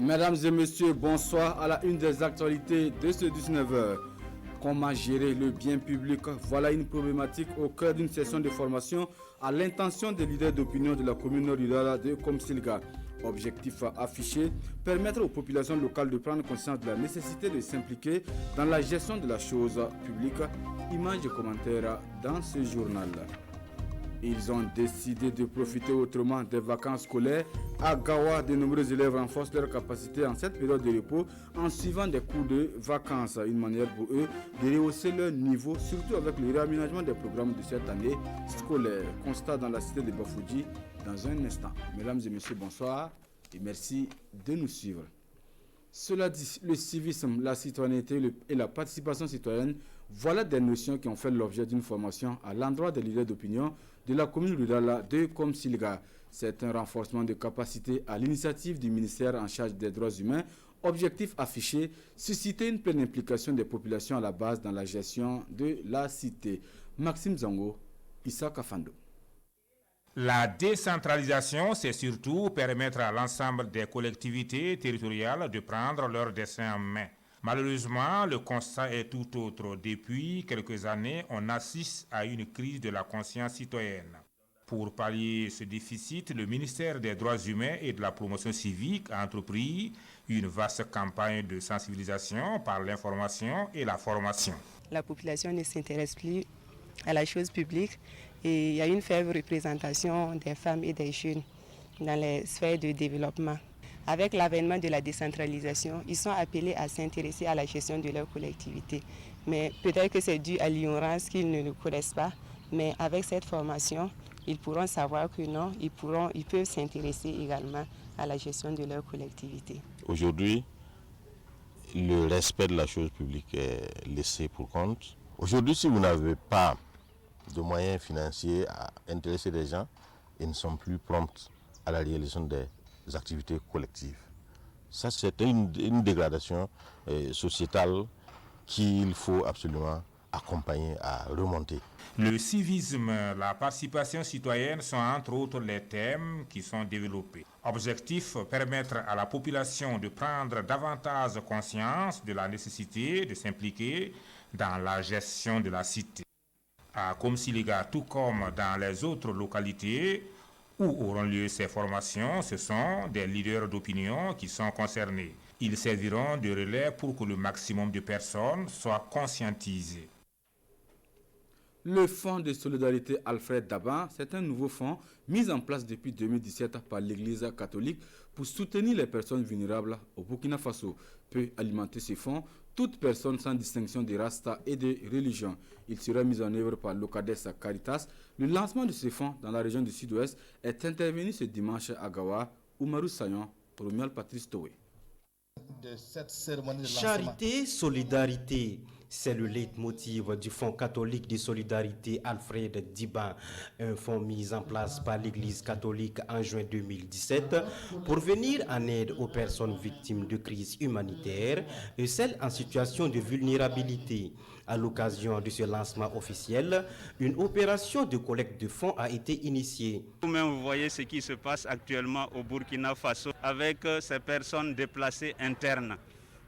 Mesdames et messieurs, bonsoir à la une des actualités de ce 19h. Comment gérer le bien public? Voilà une problématique au cœur d'une session de formation à l'intention des leaders d'opinion de la commune rurale de Komsilga. Objectif affiché, permettre aux populations locales de prendre conscience de la nécessité de s'impliquer dans la gestion de la chose publique. Images et commentaires dans ce journal. Ils ont décidé de profiter autrement des vacances scolaires. À Gawa, de nombreux élèves renforcent leur capacité en cette période de repos en suivant des cours de vacances. Une manière pour eux de rehausser leur niveau, surtout avec le réaménagement des programmes de cette année scolaire. Constat dans la cité de Bafouji dans un instant. Mesdames et messieurs, bonsoir et merci de nous suivre. Cela dit, le civisme, la citoyenneté et la participation citoyenne, voilà des notions qui ont fait l'objet d'une formation à l'endroit des leaders d'opinion de la commune rurale de Komsilga. C'est un renforcement de capacité à l'initiative du ministère en charge des droits humains. Objectif affiché, susciter une pleine implication des populations à la base dans la gestion de la cité. Maxime Zango, Issa Kafando. La décentralisation, c'est surtout permettre à l'ensemble des collectivités territoriales de prendre leur destin en main. Malheureusement, le constat est tout autre. Depuis quelques années, on assiste à une crise de la conscience citoyenne. Pour pallier ce déficit, le ministère des Droits humains et de la promotion civique a entrepris une vaste campagne de sensibilisation par l'information et la formation. La population ne s'intéresse plus à la chose publique et il y a une faible représentation des femmes et des jeunes dans les sphères de développement. Avec l'avènement de la décentralisation, ils sont appelés à s'intéresser à la gestion de leur collectivité. Mais peut-être que c'est dû à l'ignorance qu'ils ne le connaissent pas, mais avec cette formation, ils pourront savoir que non, ils peuvent s'intéresser également à la gestion de leur collectivité. Aujourd'hui, le respect de la chose publique est laissé pour compte. Aujourd'hui, si vous n'avez pas de moyens financiers à intéresser les gens, ils ne sont plus prompts à la réalisation des activités collectives. Ça, c'est une dégradation sociétale qu'il faut absolument accompagner à remonter. Le civisme, la participation citoyenne sont entre autres les thèmes qui sont développés. Objectif, permettre à la population de prendre davantage conscience de la nécessité de s'impliquer dans la gestion de la cité. À Komsilga, tout comme dans les autres localités où auront lieu ces formations, ce sont des leaders d'opinion qui sont concernés. Ils serviront de relais pour que le maximum de personnes soient conscientisées. Le fonds de solidarité Alfred Daban, c'est un nouveau fonds mis en place depuis 2017 par l'Église catholique pour soutenir les personnes vulnérables au Burkina Faso. Peut alimenter ce fonds toute personne sans distinction de race et de religion. Il sera mis en œuvre par l'Ocades Caritas. Le lancement de ce fonds dans la région du Sud-Ouest est intervenu ce dimanche à Gawa. Oumarou Sayon, Romuald Patrice Towé. Charité, solidarité, c'est le leitmotiv du Fonds catholique de solidarité Alfred Diban, un fonds mis en place par l'Église catholique en juin 2017 pour venir en aide aux personnes victimes de crises humanitaires et celles en situation de vulnérabilité. À l'occasion de ce lancement officiel, une opération de collecte de fonds a été initiée. Vous-même, vous voyez ce qui se passe actuellement au Burkina Faso avec ces personnes déplacées internes.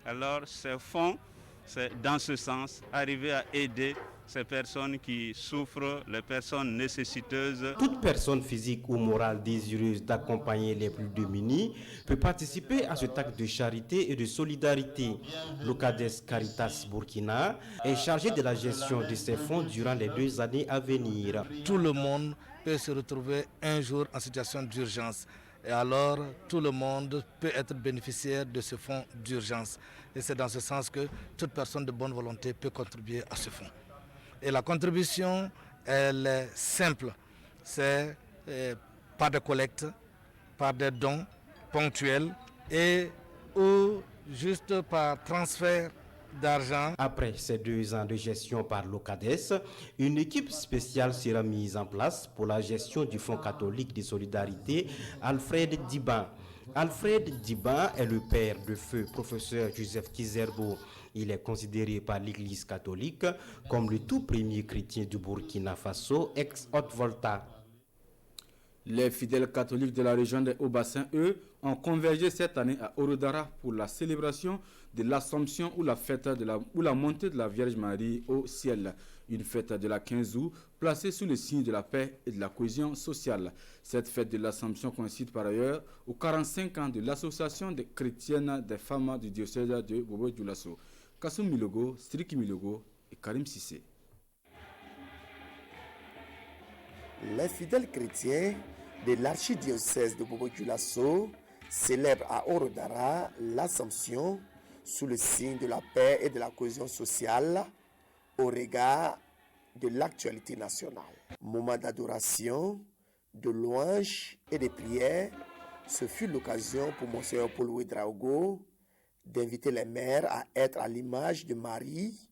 Alors, ce fonds, c'est dans ce sens, arriver à aider ces personnes qui souffrent, les personnes nécessiteuses. Toute personne physique ou morale désireuse d'accompagner les plus démunis peut participer à cet acte de charité et de solidarité. L'Ocades Caritas Burkina est chargé de la gestion de ces fonds durant les 2 années à venir. Tout le monde peut se retrouver un jour en situation d'urgence. Et alors, tout le monde peut être bénéficiaire de ce fonds d'urgence. Et c'est dans ce sens que toute personne de bonne volonté peut contribuer à ce fonds. Et la contribution, elle est simple. C'est par des collectes, par des dons ponctuels ou juste par transfert d'argent. Après ces 2 ans de gestion par l'Ocades, une équipe spéciale sera mise en place pour la gestion du Fonds catholique de solidarité Alfred Diban. Alfred Diban est le père de feu professeur Joseph Kizerbo. Il est considéré par l'Église catholique comme le tout premier chrétien du Burkina Faso, ex-Haute-Volta. Les fidèles catholiques de la région des Hauts-Bassins, eux, ont convergé cette année à Orodara pour la célébration de l'Assomption ou la montée de la Vierge Marie au ciel. Une fête de la 15 août placée sous le signe de la paix et de la cohésion sociale. Cette fête de l'Assomption coïncide par ailleurs aux 45 ans de l'Association des chrétiennes des femmes du diocèse de Bobo-Dioulasso. Kassoum Milogo, Striki Milogo et Karim Sissé. Les fidèles chrétiens de l'archidiocèse de Bobo-Dioulasso célèbrent à Orodara l'Assomption sous le signe de la paix et de la cohésion sociale au regard de l'actualité nationale. Moment d'adoration, de louange et de prière, ce fut l'occasion pour Monseigneur Paul Ouedraogo d'inviter les mères à être à l'image de Marie,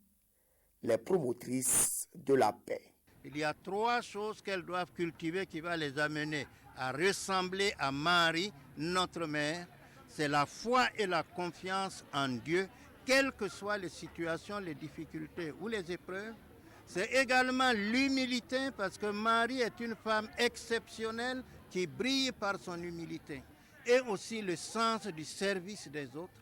les promotrices de la paix. Il y a 3 choses qu'elles doivent cultiver qui va les amener à ressembler à Marie, notre mère. C'est la foi et la confiance en Dieu, quelles que soient les situations, les difficultés ou les épreuves. C'est également l'humilité parce que Marie est une femme exceptionnelle qui brille par son humilité. Et aussi le sens du service des autres.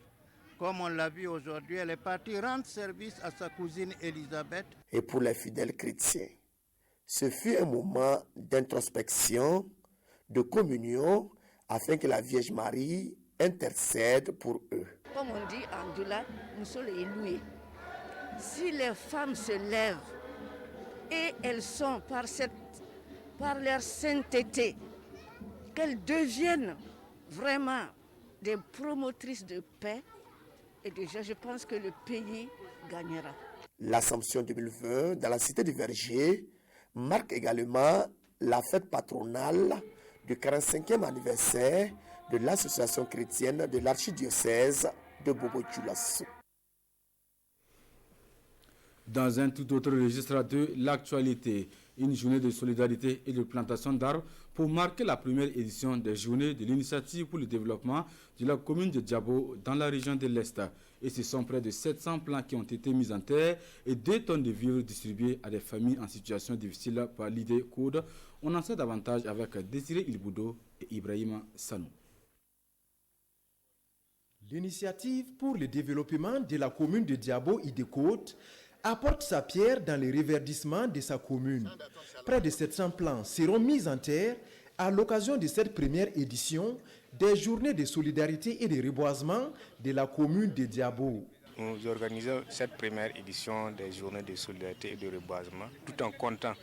Comme on l'a vu aujourd'hui, elle est partie rendre service à sa cousine Élisabeth. Et pour les fidèles chrétiens, ce fut un moment d'introspection, de communion, afin que la Vierge Marie intercède pour eux. Comme on dit en Dioula, nous sommes loués. Si les femmes se lèvent et elles sont par leur sainteté, qu'elles deviennent vraiment des promotrices de paix, et déjà je pense que le pays gagnera. L'Assomption 2020 dans la cité du Verger marque également la fête patronale du 45e anniversaire de l'association chrétienne de l'archidiocèse de Bobo-Dioulasso. Dans un tout autre registre de l'actualité, une journée de solidarité et de plantation d'arbres pour marquer la première édition des journées de l'initiative pour le développement de la commune de Diabo dans la région de l'Est. Et ce sont près de 700 plants qui ont été mis en terre et 2 tonnes de vivres distribuées à des familles en situation difficile par l'idée Code. On en sait davantage avec Désiré Ilboudo et Ibrahima Sanou. L'initiative pour le développement de la commune de Diabo Idécote apporte sa pierre dans le reverdissement de sa commune. Près de 700 plants seront mis en terre à l'occasion de cette première édition des journées de solidarité et de reboisement de la commune de Diabo. Nous organisons cette première édition des journées de solidarité et de reboisement tout en comptant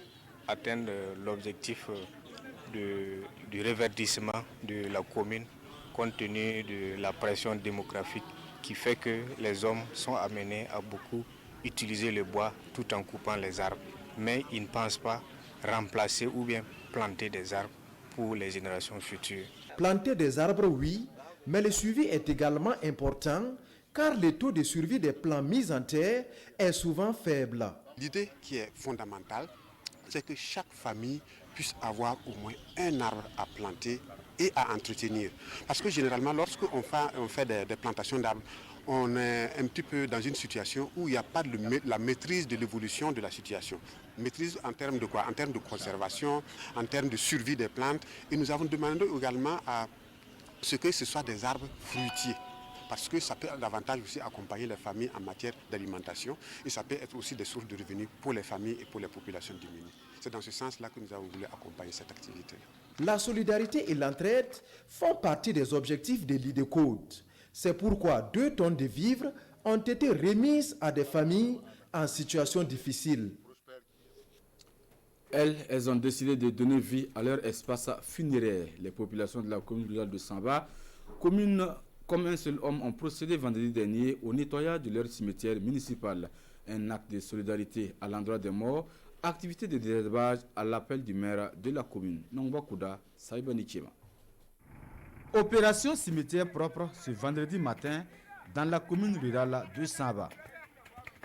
atteindre l'objectif du reverdissement de la commune compte tenu de la pression démographique qui fait que les hommes sont amenés à beaucoup utiliser le bois tout en coupant les arbres. Mais ils ne pensent pas remplacer ou bien planter des arbres pour les générations futures. Planter des arbres, oui, mais le suivi est également important car le taux de survie des plants mis en terre est souvent faible. L'idée qui est fondamentale, c'est que chaque famille puisse avoir au moins un arbre à planter et à entretenir. Parce que généralement, lorsqu'on fait des plantations d'arbres, on est un petit peu dans une situation où il n'y a pas la maîtrise de l'évolution de la situation. Maîtrise en termes de quoi? En termes de conservation, en termes de survie des plantes. Et nous avons demandé également à ce que ce soit des arbres fruitiers. Parce que ça peut davantage aussi accompagner les familles en matière d'alimentation et ça peut être aussi des sources de revenus pour les familles et pour les populations diminuées. C'est dans ce sens-là que nous avons voulu accompagner cette activité. La solidarité et l'entraide font partie des objectifs de l'IDECODE. C'est pourquoi 2 tonnes de vivres ont été remises à des familles en situation difficile. Elles ont décidé de donner vie à leur espace funéraire. Les populations de la commune rurale de Samba, commune comme un seul homme, ont procédé vendredi dernier au nettoyage de leur cimetière municipal. Un acte de solidarité à l'endroit des morts, activité de désherbage à l'appel du maire de la commune, Nongba Kouda, Saïbani Tchema. Opération cimetière propre ce vendredi matin dans la commune rurale de Samba.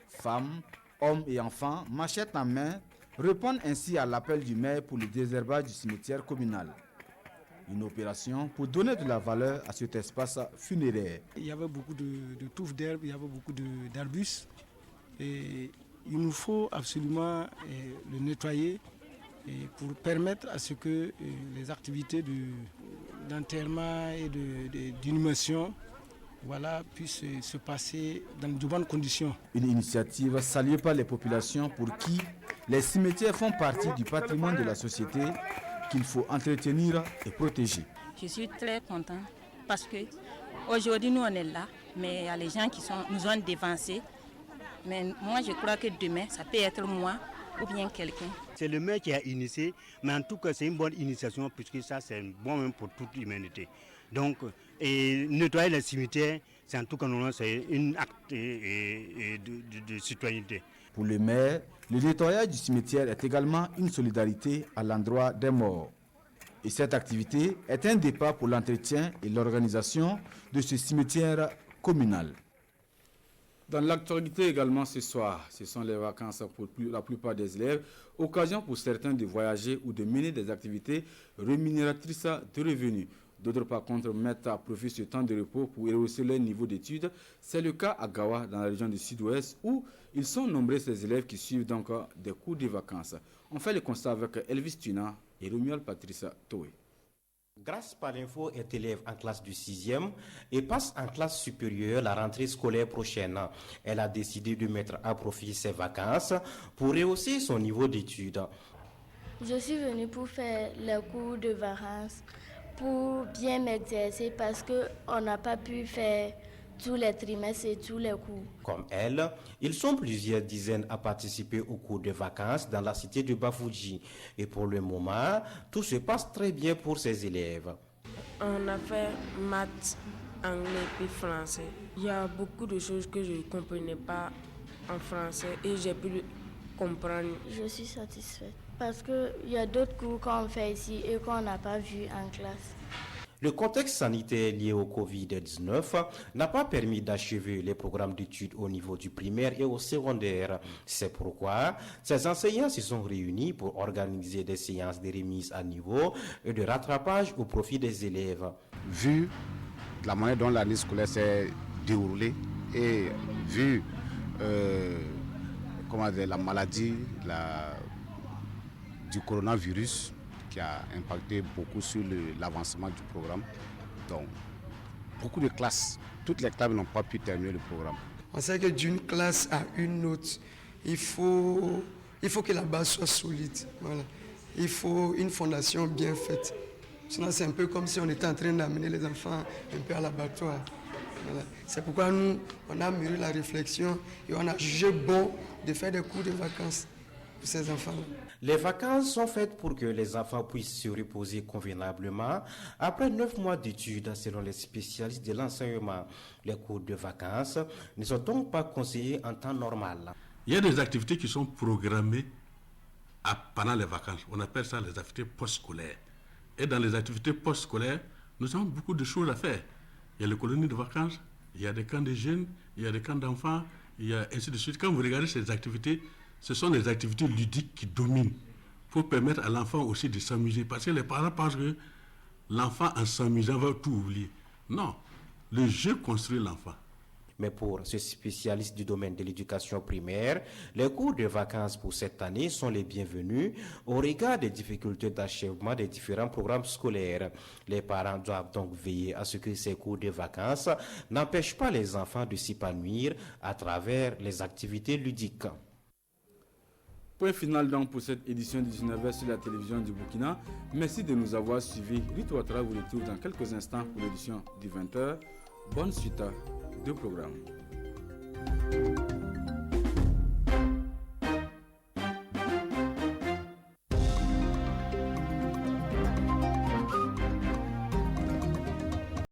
Femmes, hommes et enfants, machette en main, répondent ainsi à l'appel du maire pour le désherbage du cimetière communal. Une opération pour donner de la valeur à cet espace funéraire. Il y avait beaucoup de touffes d'herbe, il y avait beaucoup d'arbustes. Et il nous faut absolument le nettoyer et pour permettre à ce que les activités d'enterrement et d'inhumation puissent se passer dans de bonnes conditions. Une initiative saluée par les populations pour qui les cimetières font partie du patrimoine de la société qu'il faut entretenir et protéger. Je suis très contente parce que aujourd'hui nous on est là, mais il y a les gens qui nous ont dévancés. Mais moi je crois que demain ça peut être moi ou bien quelqu'un. C'est le maire qui a initié, mais en tout cas c'est une bonne initiation puisque ça c'est bon même pour toute l'humanité. Donc nettoyer les cimetières, c'est en tout cas c'est un acte de citoyenneté. Pour le maire, le nettoyage du cimetière est également une solidarité à l'endroit des morts. Et cette activité est un départ pour l'entretien et l'organisation de ce cimetière communal. Dans l'actualité également ce soir, ce sont les vacances pour la plupart des élèves, occasion pour certains de voyager ou de mener des activités rémunératrices de revenus. D'autres par contre mettent à profit ce temps de repos pour rehausser leur niveau d'études. C'est le cas à Gawa dans la région du sud-ouest où ils sont nombreux ces élèves qui suivent donc des cours de vacances. On fait le constat avec Elvis Tuna et Romuald Patrice Toé. Grâce par l'info est élève en classe du 6e et passe en classe supérieure la rentrée scolaire prochaine. Elle a décidé de mettre à profit ses vacances pour rehausser son niveau d'études. Je suis venue pour faire les cours de vacances, pour bien m'exercer parce qu'on n'a pas pu faire tous les trimestres et tous les cours. Comme elle, ils sont plusieurs dizaines à participer aux cours de vacances dans la cité de Bafouji. Et pour le moment, tout se passe très bien pour ces élèves. On a fait maths, anglais et français. Il y a beaucoup de choses que je ne comprenais pas en français et j'ai pu comprendre. Je suis satisfaite parce qu'il y a d'autres cours qu'on fait ici et qu'on n'a pas vu en classe. Le contexte sanitaire lié au Covid-19 n'a pas permis d'achever les programmes d'études au niveau du primaire et au secondaire. C'est pourquoi ces enseignants se sont réunis pour organiser des séances de remise à niveau et de rattrapage au profit des élèves. Vu la manière dont l'année scolaire s'est déroulée et vu la maladie du coronavirus, qui a impacté beaucoup sur l'avancement du programme. Donc, beaucoup de classes, toutes les classes n'ont pas pu terminer le programme. On sait que d'une classe à une autre, il faut que la base soit solide. Voilà. Il faut une fondation bien faite. Sinon, c'est un peu comme si on était en train d'amener les enfants un peu à l'abattoir. Voilà. C'est pourquoi nous, on a mûri la réflexion et on a jugé bon de faire des cours de vacances pour ces enfants-là. Les vacances sont faites pour que les enfants puissent se reposer convenablement après 9 mois d'études selon les spécialistes de l'enseignement. Les cours de vacances ne sont donc pas conseillés en temps normal. Il y a des activités qui sont programmées pendant les vacances. On appelle ça les activités post-scolaires. Et dans les activités post-scolaires, nous avons beaucoup de choses à faire. Il y a les colonies de vacances, il y a des camps de jeunes, il y a des camps d'enfants, il y a ainsi de suite. Quand vous regardez ces activités, ce sont des activités ludiques qui dominent pour permettre à l'enfant aussi de s'amuser. Parce que les parents pensent que l'enfant, en s'amusant, va tout oublier. Non, le jeu construit l'enfant. Mais pour ce spécialiste du domaine de l'éducation primaire, les cours de vacances pour cette année sont les bienvenus au regard des difficultés d'achèvement des différents programmes scolaires. Les parents doivent donc veiller à ce que ces cours de vacances n'empêchent pas les enfants de s'épanouir à travers les activités ludiques. Point final donc pour cette édition du 19h sur la télévision du Burkina. Merci de nous avoir suivis. Rito Ouattara vous retrouve dans quelques instants pour l'édition du 20h. Bonne suite de programme.